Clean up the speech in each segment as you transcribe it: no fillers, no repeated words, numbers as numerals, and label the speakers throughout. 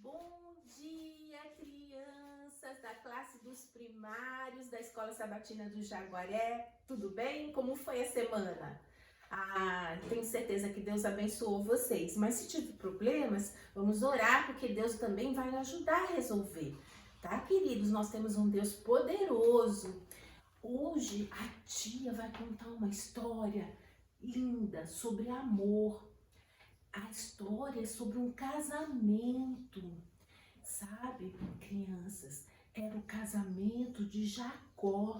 Speaker 1: Bom dia, crianças da classe dos primários da Escola Sabatina do Jaguaré. Tudo bem? Como foi a semana? Tenho certeza que Deus abençoou vocês, mas se tiver problemas, vamos orar, porque Deus também vai ajudar a resolver, tá, queridos? Nós temos um Deus poderoso. Hoje a tia vai contar uma história linda sobre amor. A história é sobre um casamento, sabe, crianças? Era o casamento de Jacó.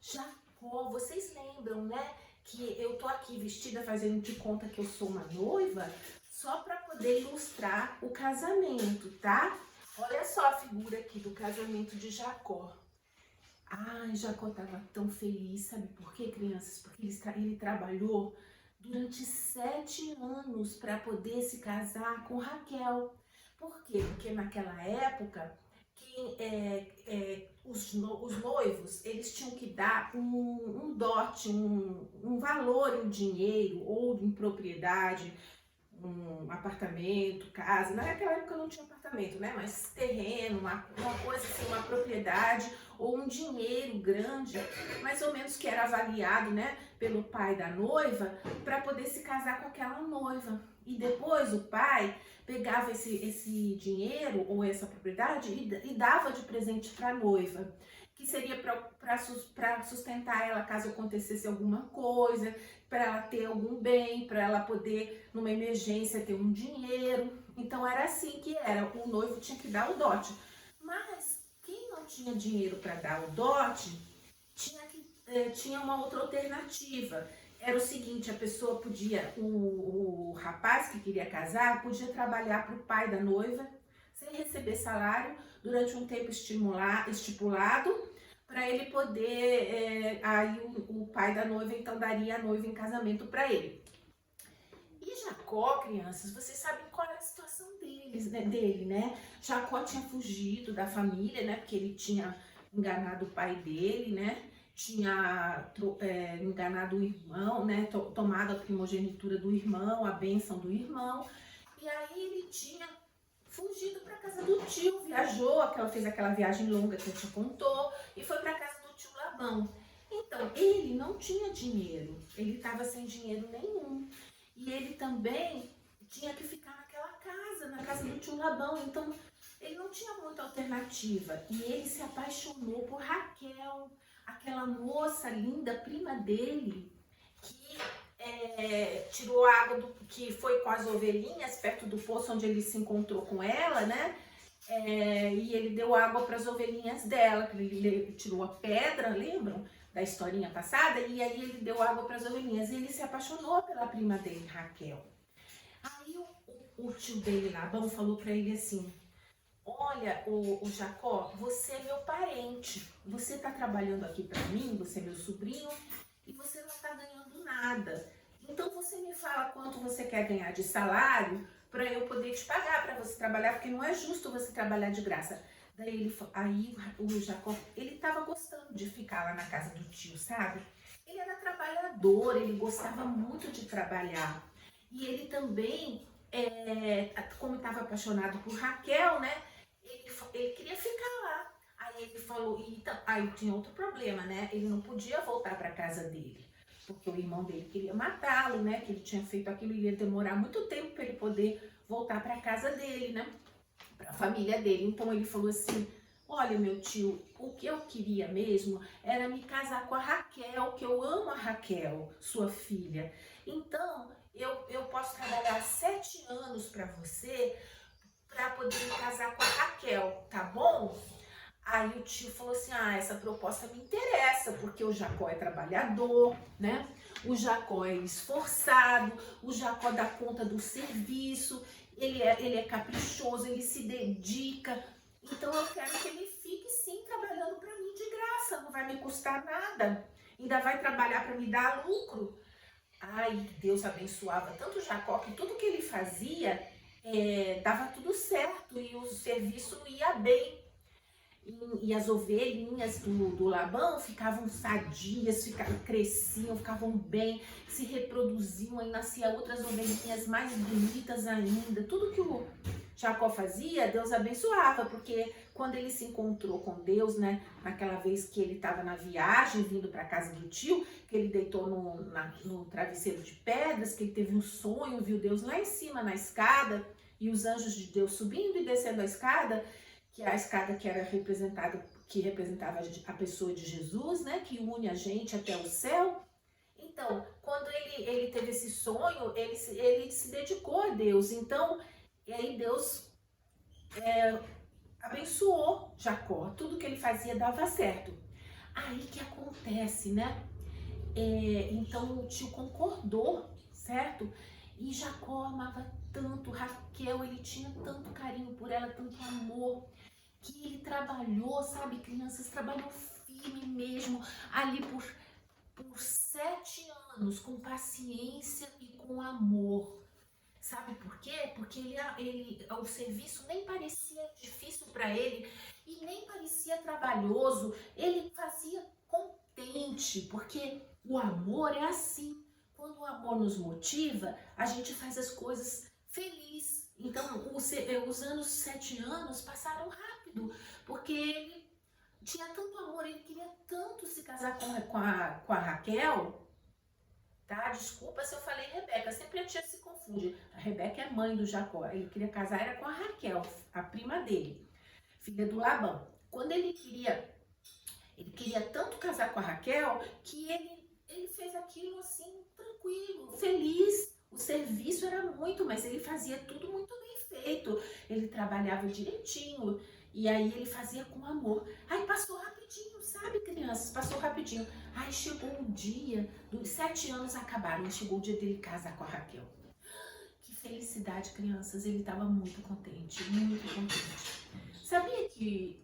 Speaker 1: Jacó, vocês lembram, né? Que eu tô aqui vestida fazendo de conta que eu sou uma noiva, só para poder ilustrar o casamento, tá? Olha só a figura aqui do casamento de Jacó. Jacó estava tão feliz, sabe por quê, crianças? Porque ele trabalhou durante 7 anos para poder se casar com Raquel. Por quê? Porque naquela época os noivos eles tinham que dar um dote, um valor em dinheiro ou em propriedade, um apartamento, casa. Naquela época não tinha apartamento, né? Mas terreno, uma coisa assim, uma propriedade ou um dinheiro grande, mais ou menos, que era avaliado, né, pelo pai da noiva, para poder se casar com aquela noiva. E depois o pai pegava esse dinheiro ou essa propriedade e dava de presente para a noiva, que seria para sustentar ela caso acontecesse alguma coisa, para ela ter algum bem, para ela poder, numa emergência, ter um dinheiro. Então era assim que era, o noivo tinha que dar o dote. Mas quem não tinha dinheiro para dar o dote, tinha uma outra alternativa. Era o seguinte, a pessoa podia, o rapaz que queria casar, podia trabalhar para o pai da noiva, sem receber salário, durante um tempo estipulado, para ele poder, aí o pai da noiva então daria a noiva em casamento para ele. E Jacó, crianças, vocês sabem qual era a situação dele, né? Jacó tinha fugido da família, né? Porque ele tinha enganado o pai dele, né? Tinha enganado o irmão, né? Tomado a primogenitura do irmão, a bênção do irmão. E aí ele tinha fugido para casa do tio, fez aquela viagem longa que eu te contou e foi para casa do tio Labão. Então, ele não tinha dinheiro, ele estava sem dinheiro nenhum. E ele também tinha que ficar na casa do tio Labão. Então, ele não tinha muita alternativa. E ele se apaixonou por Raquel, aquela moça linda, prima dele, que tirou a água que foi com as ovelhinhas perto do poço onde ele se encontrou com ela, né? E ele deu água para as ovelhinhas dela, ele tirou a pedra, lembram da historinha passada? E aí ele deu água para as ovelhinhas. E ele se apaixonou pela prima dele, Raquel. Aí o tio dele, Labão, falou para ele assim: olha, o Jacó, você é meu parente, você está trabalhando aqui para mim, você é meu sobrinho, e você não está ganhando nada. Então você me fala quanto você quer ganhar de salário para eu poder te pagar, para você trabalhar, porque não é justo você trabalhar de graça. Aí o Jacó, ele estava gostando de ficar lá na casa do tio, sabe? Ele era trabalhador, ele gostava muito de trabalhar. E ele também, como estava apaixonado por Raquel, né? Ele queria ficar lá. Aí ele falou, aí tinha outro problema, né? Ele não podia voltar para casa dele, porque o irmão dele queria matá-lo, né? Que ele tinha feito aquilo e ia demorar muito tempo para ele poder voltar para casa dele, né? Para a família dele. Então ele falou assim: olha, meu tio, o que eu queria mesmo era me casar com a Raquel, que eu amo a Raquel, sua filha. Então eu posso trabalhar 7 anos para você, para poder me casar com a Raquel, tá bom? Aí o tio falou assim: essa proposta me interessa, porque o Jacó é trabalhador, né? O Jacó é esforçado, o Jacó dá conta do serviço, ele é caprichoso, ele se dedica. Então eu quero que ele fique sim trabalhando para mim de graça, não vai me custar nada. Ainda vai trabalhar para me dar lucro. Deus abençoava tanto Jacó que tudo que ele fazia dava tudo certo e o serviço ia bem. E as ovelhinhas do Labão ficavam sadias, cresciam, ficavam bem, se reproduziam, aí nasciam outras ovelhinhas mais bonitas ainda. Tudo que Jacó fazia, Deus abençoava, porque quando ele se encontrou com Deus, né, naquela vez que ele estava na viagem, vindo para a casa do tio, que ele deitou no travesseiro de pedras, que ele teve um sonho, viu Deus lá em cima na escada, e os anjos de Deus subindo e descendo a escada, que é a escada que era representada, que representava a pessoa de Jesus, né, que une a gente até o céu. Então, quando ele teve esse sonho, ele se dedicou a Deus. Então, e aí Deus abençoou Jacó. Tudo que ele fazia dava certo. Aí que acontece, né? Então o tio concordou, certo? E Jacó amava tanto Raquel, ele tinha tanto carinho por ela, tanto amor, que ele trabalhou, sabe, crianças, trabalhou firme mesmo, ali por 7 anos, com paciência e com amor. Sabe por quê? Porque o serviço nem parecia difícil para ele e nem parecia trabalhoso. Ele fazia contente, porque o amor é assim. Quando o amor nos motiva, a gente faz as coisas feliz. Então, os anos 7 anos passaram rápido, porque ele tinha tanto amor, ele queria tanto se casar com a Raquel. Tá? Desculpa se eu falei Rebeca, sempre a tia se confunde. A Rebeca é mãe do Jacó, ele queria casar era com a Raquel, a prima dele, filha do Labão. Quando ele queria tanto casar com a Raquel, que ele fez aquilo assim, tranquilo, feliz. O serviço era muito, mas ele fazia tudo muito bem feito. Ele trabalhava direitinho, e aí ele fazia com amor. Aí passou rapidinho, sabe, crianças? Passou rapidinho. Aí chegou um dia, os 7 anos acabaram, e chegou o dia dele casar com a Raquel. Que felicidade, crianças. Ele estava muito contente, muito contente. Sabia que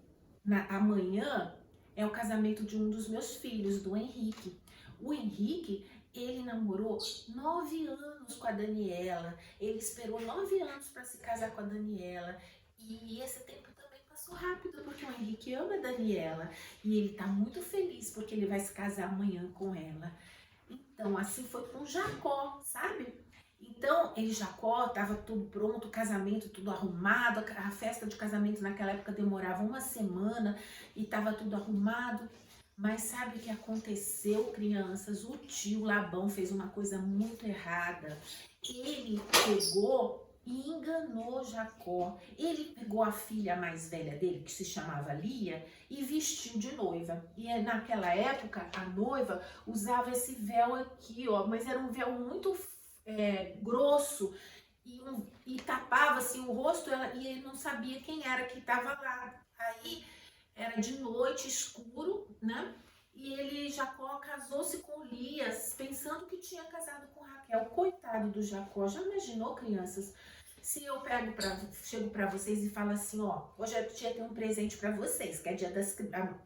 Speaker 1: amanhã é o casamento de um dos meus filhos, do Henrique. O Henrique, ele namorou 9 anos com a Daniela. Ele esperou 9 anos para se casar com a Daniela. E esse tempo também passou rápido, porque o Henrique ama a Daniela. E ele tá muito feliz porque ele vai se casar amanhã com ela. Então, assim foi com Jacó, sabe? Então, Jacó estava tudo pronto, o casamento tudo arrumado. A festa de casamento naquela época demorava 1 semana e estava tudo arrumado. Mas sabe o que aconteceu, crianças? O tio Labão fez uma coisa muito errada. Ele pegou e enganou Jacó. Ele pegou a filha mais velha dele, que se chamava Lia, e vestiu de noiva. E naquela época, a noiva usava esse véu aqui, ó, mas era um véu muito grosso e tapava assim o rosto, e ele não sabia quem era que estava lá. Aí era de noite, escuro, né? E Jacó, casou-se com Lia, pensando que tinha casado com Raquel. Coitado do Jacó. Já imaginou, crianças? Se eu chego para vocês e falo assim, ó, hoje a tia tem um presente para vocês, que é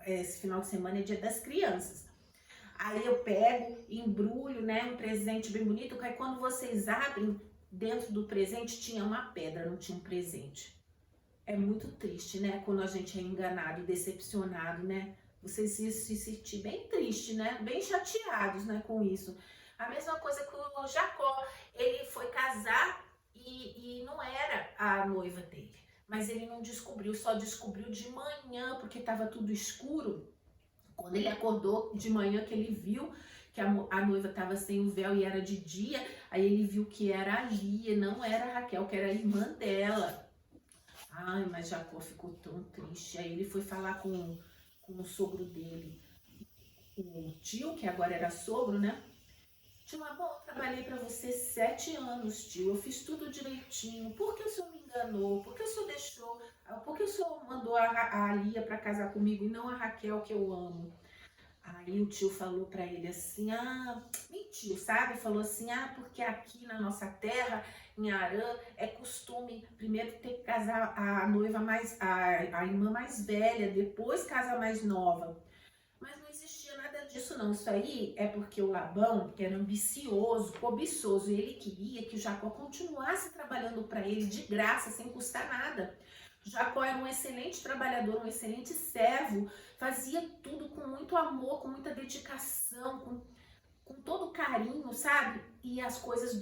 Speaker 1: esse final de semana é dia das crianças. Aí eu pego, embrulho, né, um presente bem bonito, que aí quando vocês abrem, dentro do presente tinha uma pedra, não tinha um presente. É muito triste, né? Quando a gente é enganado e decepcionado, né? Vocês iam se sentir bem triste, né? Bem chateados, né, com isso. A mesma coisa que o Jacó. Ele foi casar e não era a noiva dele. Mas ele não descobriu, só descobriu de manhã, porque estava tudo escuro. Quando ele acordou de manhã, que ele viu que a noiva estava sem o véu e era de dia, aí ele viu que era a Lia, não era a Raquel, que era a irmã dela. Ai, mas Jacó ficou tão triste. Aí ele foi falar com o sogro dele, o tio, que agora era sogro, né? Tio Labão, eu trabalhei para você 7 anos, tio. Eu fiz tudo direitinho. Por que o senhor me enganou? Por que o senhor deixou? Por que o senhor mandou a Lia para casar comigo e não a Raquel, que eu amo? Aí o tio falou para ele assim, mentiu, sabe? Falou assim, porque aqui na nossa terra, em Arã, é costume primeiro ter que casar a noiva a irmã mais velha, depois casa a mais nova. Mas não existia nada disso não, isso aí é porque o Labão era ambicioso, cobiçoso, e ele queria que o Jacó continuasse trabalhando para ele de graça, sem custar nada. Jacó era um excelente trabalhador, um excelente servo, fazia tudo com muito amor, com muita dedicação, com todo carinho, sabe? E as coisas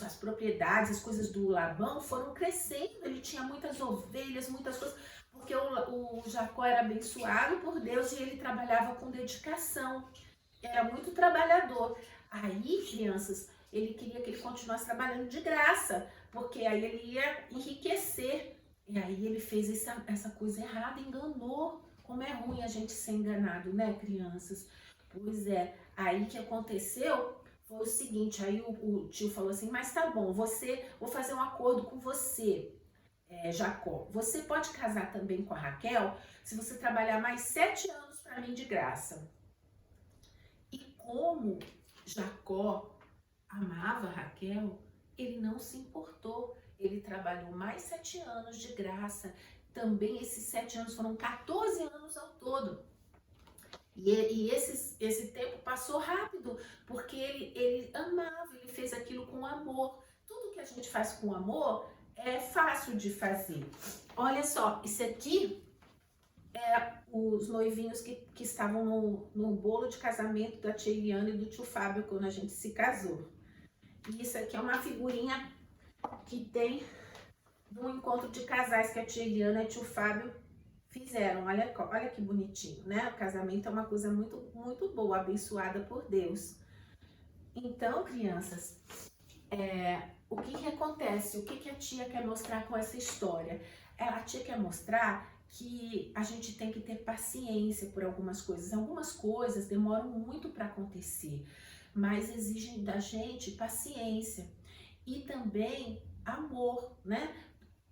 Speaker 1: as propriedades, as coisas do Labão foram crescendo. Ele tinha muitas ovelhas, muitas coisas, porque o Jacó era abençoado por Deus e ele trabalhava com dedicação. Era muito trabalhador. Aí, crianças, ele queria que ele continuasse trabalhando de graça, porque aí ele ia enriquecer. E aí ele fez essa coisa errada, enganou. Como é ruim a gente ser enganado, né, crianças? Pois é, aí que aconteceu foi o seguinte, aí o tio falou assim, mas tá bom, vou fazer um acordo com você, Jacó. Você pode casar também com a Raquel se você trabalhar mais 7 anos para mim de graça. E como Jacó amava Raquel, ele não se importou. Ele trabalhou mais 7 anos de graça. Também esses 7 anos foram 14 anos ao todo. E esse tempo passou rápido, porque ele amava, ele fez aquilo com amor. Tudo que a gente faz com amor é fácil de fazer. Olha só, isso aqui é os noivinhos que estavam no bolo de casamento da tia Eliana e do tio Fábio quando a gente se casou. E isso aqui é uma figurinha que tem do encontro de casais que a tia Eliana e o tio Fábio fizeram. Olha que bonitinho, né? O casamento é uma coisa muito, muito boa, abençoada por Deus. Então, crianças, o que acontece? O que a tia quer mostrar com essa história? A tia quer mostrar que a gente tem que ter paciência por algumas coisas. Algumas coisas demoram muito para acontecer, mas exigem da gente paciência e também amor, né?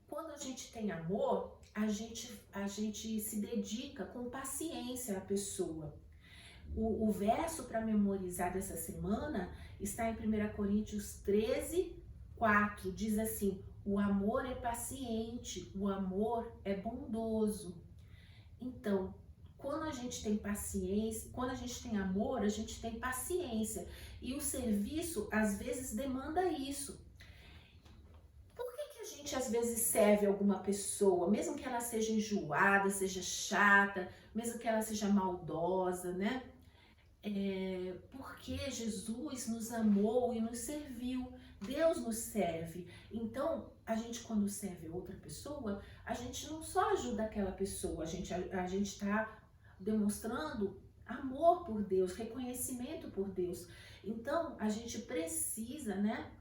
Speaker 1: Quando a gente tem amor, a gente se dedica com paciência à pessoa. O verso para memorizar dessa semana está em 1 Coríntios 13, 4. Diz assim, o amor é paciente, o amor é bondoso. Então, quando a gente tem paciência, quando a gente tem amor, a gente tem paciência. E o serviço, às vezes, demanda isso. A gente às vezes serve alguma pessoa, mesmo que ela seja enjoada, seja chata, mesmo que ela seja maldosa, né? Porque Jesus nos amou e nos serviu. Deus nos serve. Então, a gente quando serve outra pessoa, a gente não só ajuda aquela pessoa, a gente está demonstrando amor por Deus, reconhecimento por Deus. Então, a gente precisa, né?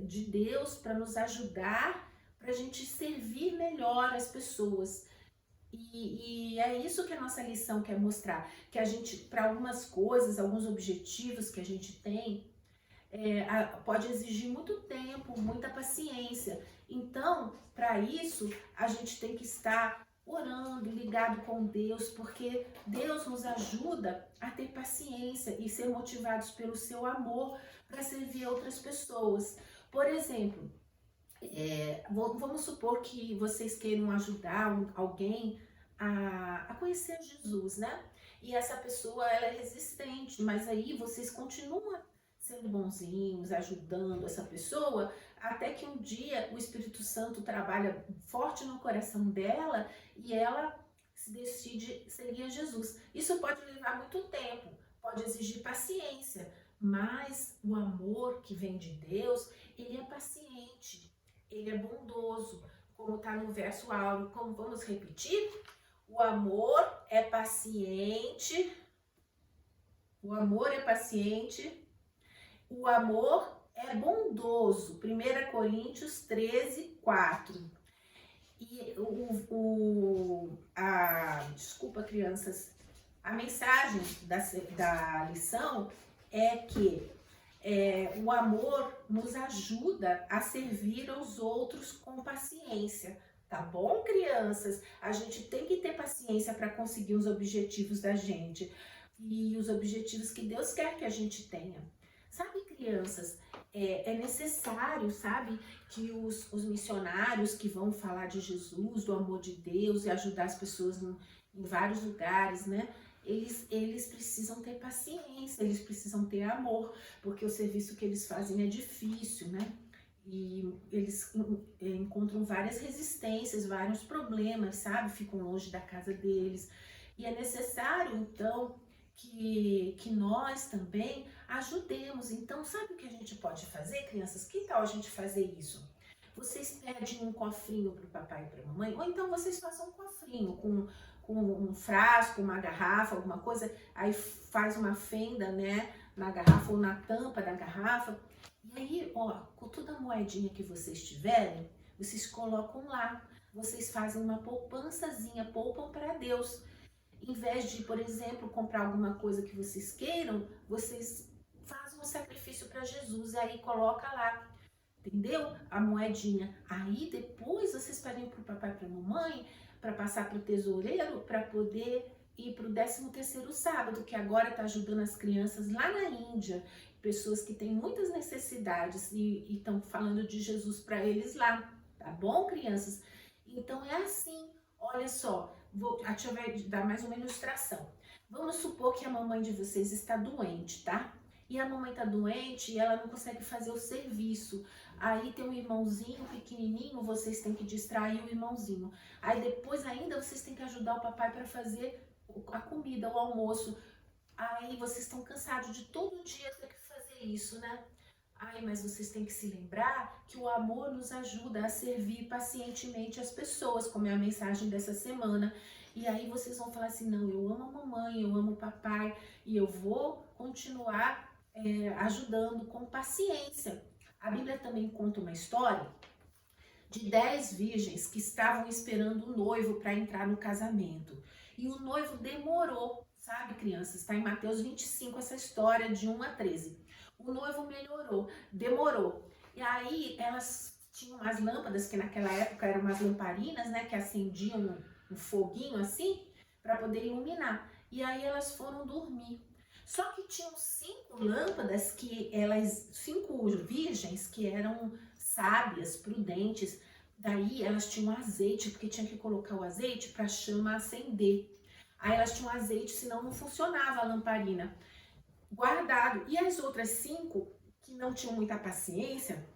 Speaker 1: De Deus para nos ajudar, para a gente servir melhor as pessoas. E é isso que a nossa lição quer mostrar, que a gente, para algumas coisas, alguns objetivos que a gente tem, pode exigir muito tempo, muita paciência. Então, para isso, a gente tem que estar orando, ligado com Deus, porque Deus nos ajuda a ter paciência e ser motivados pelo seu amor para servir outras pessoas. Por exemplo, vamos supor que vocês queiram ajudar alguém a conhecer Jesus, né? E essa pessoa, ela é resistente, mas aí vocês continuam sendo bonzinhos, ajudando essa pessoa, até que um dia o Espírito Santo trabalha forte no coração dela e ela se decide seguir a Jesus. Isso pode levar muito tempo, pode exigir paciência, mas o amor que vem de Deus, ele é paciente, ele é bondoso, como está no verso áureo. Como vamos repetir? O amor é paciente, o amor é paciente, o amor é bondoso. 1 Coríntios 13, 4. E desculpa, crianças, a mensagem da lição é que o amor nos ajuda a servir aos outros com paciência. Tá bom, crianças? A gente tem que ter paciência para conseguir os objetivos da gente e os objetivos que Deus quer que a gente tenha. Sabe, crianças, é necessário, sabe, que os missionários que vão falar de Jesus, do amor de Deus e ajudar as pessoas em vários lugares, né? Eles precisam ter paciência, eles precisam ter amor, porque o serviço que eles fazem é difícil, né? E eles encontram várias resistências, vários problemas, sabe? Ficam longe da casa deles. E é necessário, então, que nós também ajudemos. Então, sabe o que a gente pode fazer, crianças? Que tal a gente fazer isso? Vocês pedem um cofrinho para o papai e para a mamãe, ou então vocês façam um cofrinho com um frasco, uma garrafa, alguma coisa, aí faz uma fenda, né, na garrafa ou na tampa da garrafa. E aí, ó, com toda a moedinha que vocês tiverem, vocês colocam lá. Vocês fazem uma poupançazinha, poupam para Deus. Em vez de, por exemplo, comprar alguma coisa que vocês queiram, vocês fazem um sacrifício para Jesus e aí coloca lá, entendeu? A moedinha. Aí depois vocês pedem para o papai e para a mamãe para passar para o tesoureiro para poder ir para o 13º sábado, que agora está ajudando as crianças lá na Índia, pessoas que têm muitas necessidades e estão falando de Jesus para eles lá, tá bom, crianças? Então é assim, olha só, a tia vai dar mais uma ilustração. Vamos supor que a mamãe de vocês está doente, tá? E a mamãe está doente e ela não consegue fazer o serviço. Aí tem um irmãozinho pequenininho, vocês têm que distrair o irmãozinho. Aí depois ainda vocês têm que ajudar o papai para fazer a comida, o almoço. Aí vocês estão cansados de todo dia ter que fazer isso, né? Ai, mas vocês têm que se lembrar que o amor nos ajuda a servir pacientemente as pessoas, como é a mensagem dessa semana. E aí vocês vão falar assim, não, eu amo a mamãe, eu amo o papai e eu vou continuar ajudando com paciência. A Bíblia também conta uma história de 10 virgens que estavam esperando o noivo para entrar no casamento. E o noivo demorou, sabe, crianças? Está em Mateus 25 essa história de 1 a 13. O noivo demorou. E aí elas tinham umas lâmpadas, que naquela época eram umas lamparinas, né, que acendiam um foguinho assim, para poder iluminar. E aí elas foram dormir. Só que tinham 5 lâmpadas que elas, 5 virgens que eram sábias, prudentes. Daí elas tinham azeite, porque tinha que colocar o azeite para a chama acender. Aí elas tinham azeite, senão não funcionava a lamparina. Guardado. E as outras 5 que não tinham muita paciência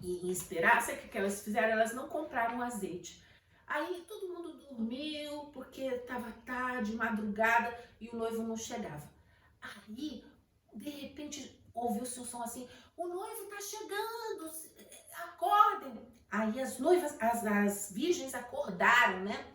Speaker 1: em esperar, sabe o que elas fizeram? Elas não compraram azeite. Aí todo mundo dormiu, porque estava tarde, madrugada, e o noivo não chegava. Aí, de repente, ouviu-se um som assim, o noivo está chegando, acordem. Aí as noivas, as virgens acordaram, né?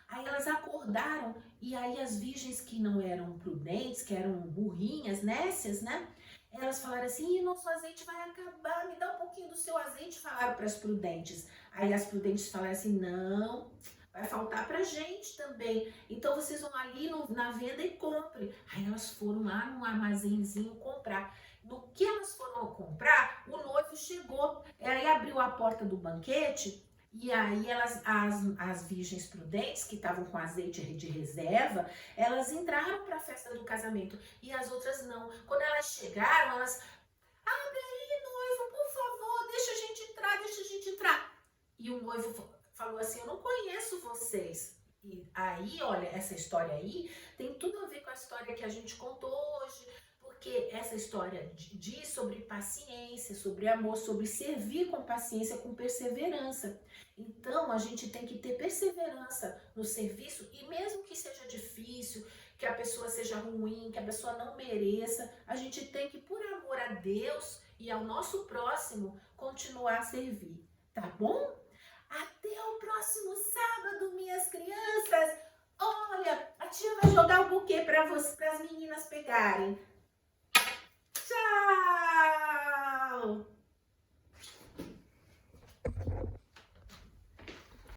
Speaker 1: Aí elas acordaram e aí as virgens que não eram prudentes, que eram burrinhas, nécias, né? Elas falaram assim, nosso azeite vai acabar, me dá um pouquinho do seu azeite, falaram para as prudentes. Aí as prudentes falaram assim, não, vai faltar pra gente também. Então vocês vão ali na venda e comprem. Aí elas foram lá no armazenzinho comprar. No que elas foram comprar, o noivo chegou. Aí abriu a porta do banquete e aí as virgens prudentes, que estavam com azeite de reserva, elas entraram para a festa do casamento e as outras não. Quando elas chegaram, elas... Abre aí, noivo, por favor, deixa a gente entrar, deixa a gente entrar. E o noivo falou assim, eu não conheço vocês. E aí, olha, essa história aí tem tudo a ver com a história que a gente contou hoje, porque essa história diz sobre paciência, sobre amor, sobre servir com paciência, com perseverança. Então, a gente tem que ter perseverança no serviço e mesmo que seja difícil, que a pessoa seja ruim, que a pessoa não mereça, a gente tem que, por amor a Deus e ao nosso próximo, continuar a servir, tá bom? Até o próximo sábado, minhas crianças! Olha, a tia vai jogar o buquê para as meninas pegarem. Tchau!